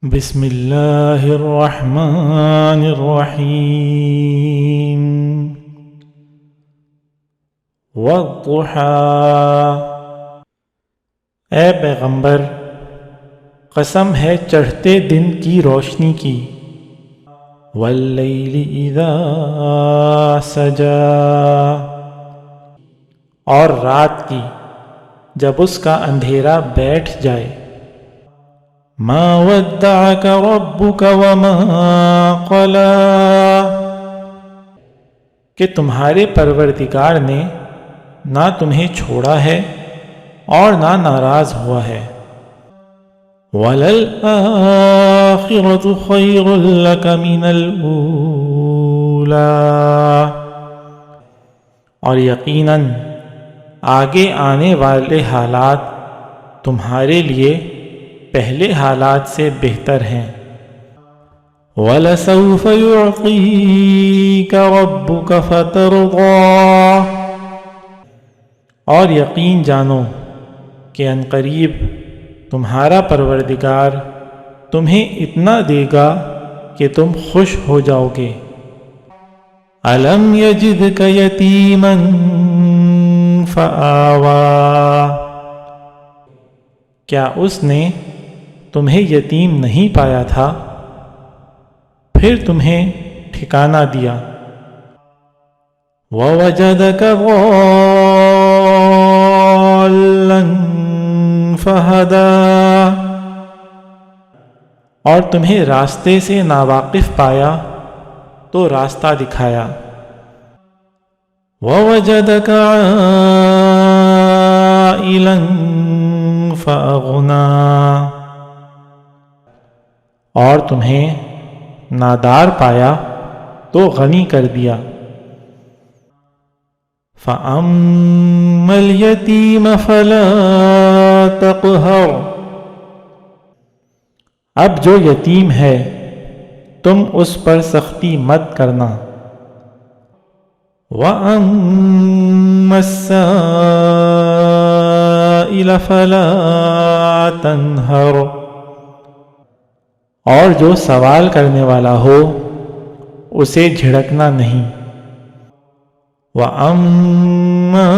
بسم اللہ الرحمن الرحیم والضحى، اے پیغمبر قسم ہے چڑھتے دن کی روشنی کی، واللیل اذا سجا، اور رات کی جب اس کا اندھیرا بیٹھ جائے، ما ودعک ربک وما قلا، کہ تمہارے پروردگار نے نہ تمہیں چھوڑا ہے اور نہ ناراض ہوا ہے، وَلَلْآخِرَةُ خَيْرٌ لَكَ مِنَ الْأُولَى، اور یقیناً آگے آنے والے حالات تمہارے لیے پہلے حالات سے بہتر ہیں، وَلَسَوْفَ يُعْطِيكَ رَبُّكَ فَتَرْضَىٰ، اور یقین جانو کہ عنقریب تمہارا پروردگار تمہیں اتنا دے گا کہ تم خوش ہو جاؤ گے۔ أَلَمْ يَجِدْكَ يَتِيمًا فَآوَىٰ، کیا اس نے تمہیں یتیم نہیں پایا تھا پھر تمہیں ٹھکانہ دیا، وَوَجَدَكَ ضَالًّا فَهَدَىٰ، اور تمہیں راستے سے ناواقف پایا تو راستہ دکھایا، وَوَجَدَكَ عَائِلًا فَأَغْنَىٰ، اور تمہیں نادار پایا تو غنی کر دیا، فَأَمَّا الْيَتِيمَ فَلَا تَقْهَرْ، اب جو یتیم ہے تم اس پر سختی مت کرنا، وَأَمَّا السَّائِلَ فَلَا تَنْهَرْ، اور جو سوال کرنے والا ہو اسے جھڑکنا نہیں، وَأَمَّا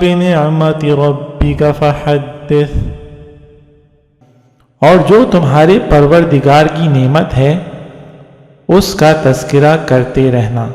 بِنِعْمَةِ رَبِّكَ فَحَدِّثْ، اور جو تمہارے پروردگار کی نعمت ہے اس کا تذکرہ کرتے رہنا۔